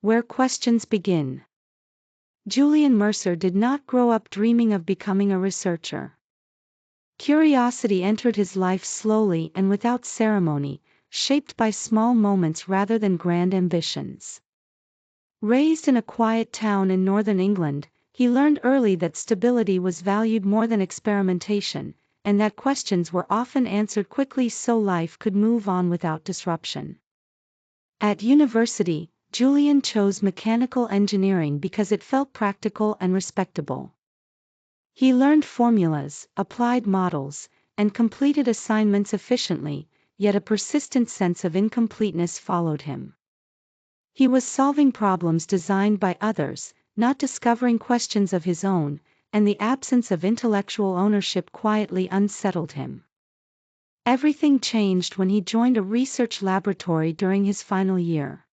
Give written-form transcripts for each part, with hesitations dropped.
Where questions begin. Julian Mercer did not grow up dreaming of becoming a researcher. Curiosity entered his life slowly and without ceremony, shaped by small moments rather than grand ambitions. Raised in a quiet town in northern England, he learned early that stability was valued more than experimentation, and that questions were often answered quickly so life could move on without disruption. At university, Julian chose mechanical engineering because it felt practical and respectable. He learned formulas, applied models, and completed assignments efficiently, yet a persistent sense of incompleteness followed him. He was solving problems designed by others, not discovering questions of his own, and the absence of intellectual ownership quietly unsettled him. Everything changed when he joined a research laboratory during his final year.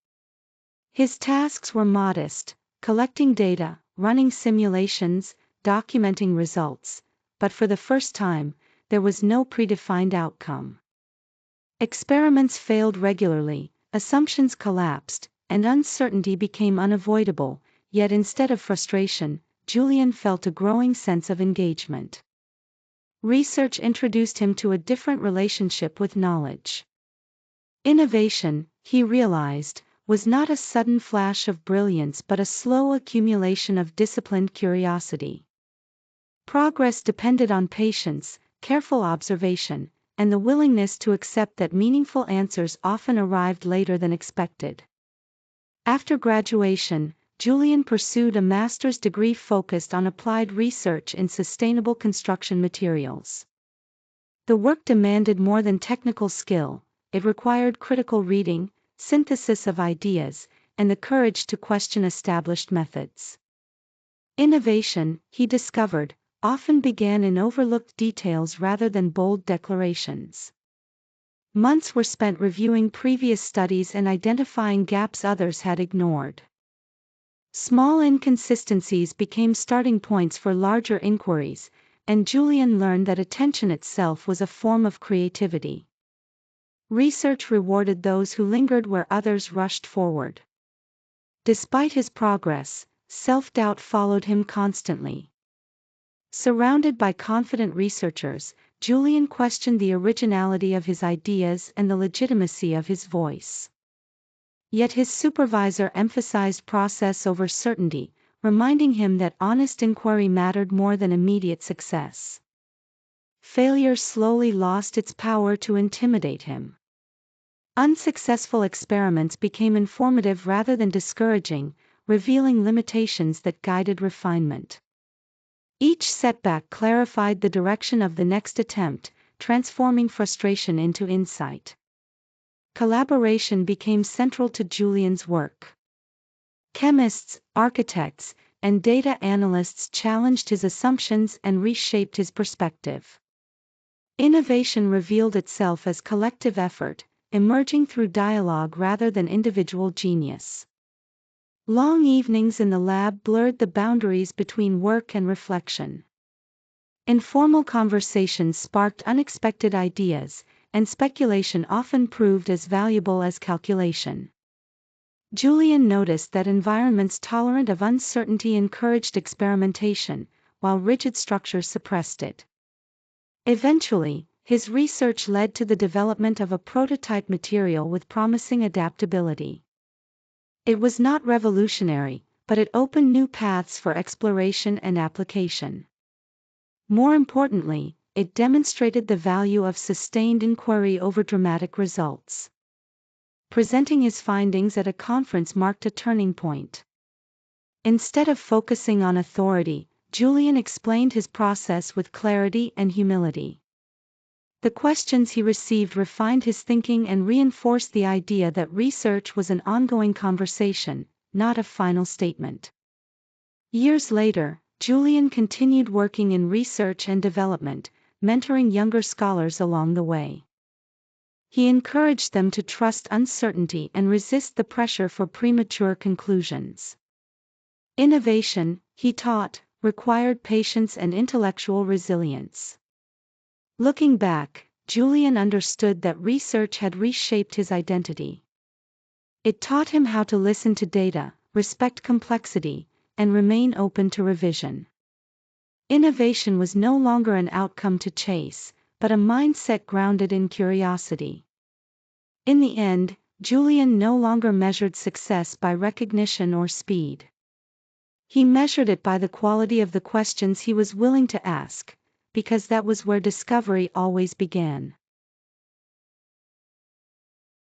His tasks were modest: collecting data, running simulations, documenting results, but for the first time, there was no predefined outcome. Experiments failed regularly, assumptions collapsed, and uncertainty became unavoidable, yet instead of frustration, Julian felt a growing sense of engagement. Research introduced him to a different relationship with knowledge. Innovation, he realized, was not a sudden flash of brilliance but a slow accumulation of disciplined curiosity. Progress depended on patience, careful observation, and the willingness to accept that meaningful answers often arrived later than expected. After graduation, Julian pursued a master's degree focused on applied research in sustainable construction materials. The work demanded more than technical skill; it required critical reading, synthesis of ideas, and the courage to question established methods. Innovation, he discovered, often began in overlooked details rather than bold declarations. Months were spent reviewing previous studies and identifying gaps others had ignored. Small inconsistencies became starting points for larger inquiries, and Julian learned that attention itself was a form of creativity. Research rewarded those who lingered where others rushed forward. Despite his progress, self-doubt followed him constantly. Surrounded by confident researchers, Julian questioned the originality of his ideas and the legitimacy of his voice. Yet his supervisor emphasized process over certainty, reminding him that honest inquiry mattered more than immediate success. Failure slowly lost its power to intimidate him. Unsuccessful experiments became informative rather than discouraging, revealing limitations that guided refinement. Each setback clarified the direction of the next attempt, transforming frustration into insight. Collaboration became central to Julian's work. Chemists, architects, and data analysts challenged his assumptions and reshaped his perspective. Innovation revealed itself as collective effort, emerging through dialogue rather than individual genius. Long evenings in the lab blurred the boundaries between work and reflection. Informal conversations sparked unexpected ideas, and speculation often proved as valuable as calculation. Julian noticed that environments tolerant of uncertainty encouraged experimentation, while rigid structures suppressed it. Eventually, his research led to the development of a prototype material with promising adaptability. It was not revolutionary, but it opened new paths for exploration and application. More importantly, it demonstrated the value of sustained inquiry over dramatic results. Presenting his findings at a conference marked a turning point. Instead of focusing on authority, Julian explained his process with clarity and humility. The questions he received refined his thinking and reinforced the idea that research was an ongoing conversation, not a final statement. Years later, Julian continued working in research and development, mentoring younger scholars along the way. He encouraged them to trust uncertainty and resist the pressure for premature conclusions. Innovation, he taught, required patience and intellectual resilience. Looking back, Julian understood that research had reshaped his identity. It taught him how to listen to data, respect complexity, and remain open to revision. Innovation was no longer an outcome to chase, but a mindset grounded in curiosity. In the end, Julian no longer measured success by recognition or speed. He measured it by the quality of the questions he was willing to ask, because that was where discovery always began.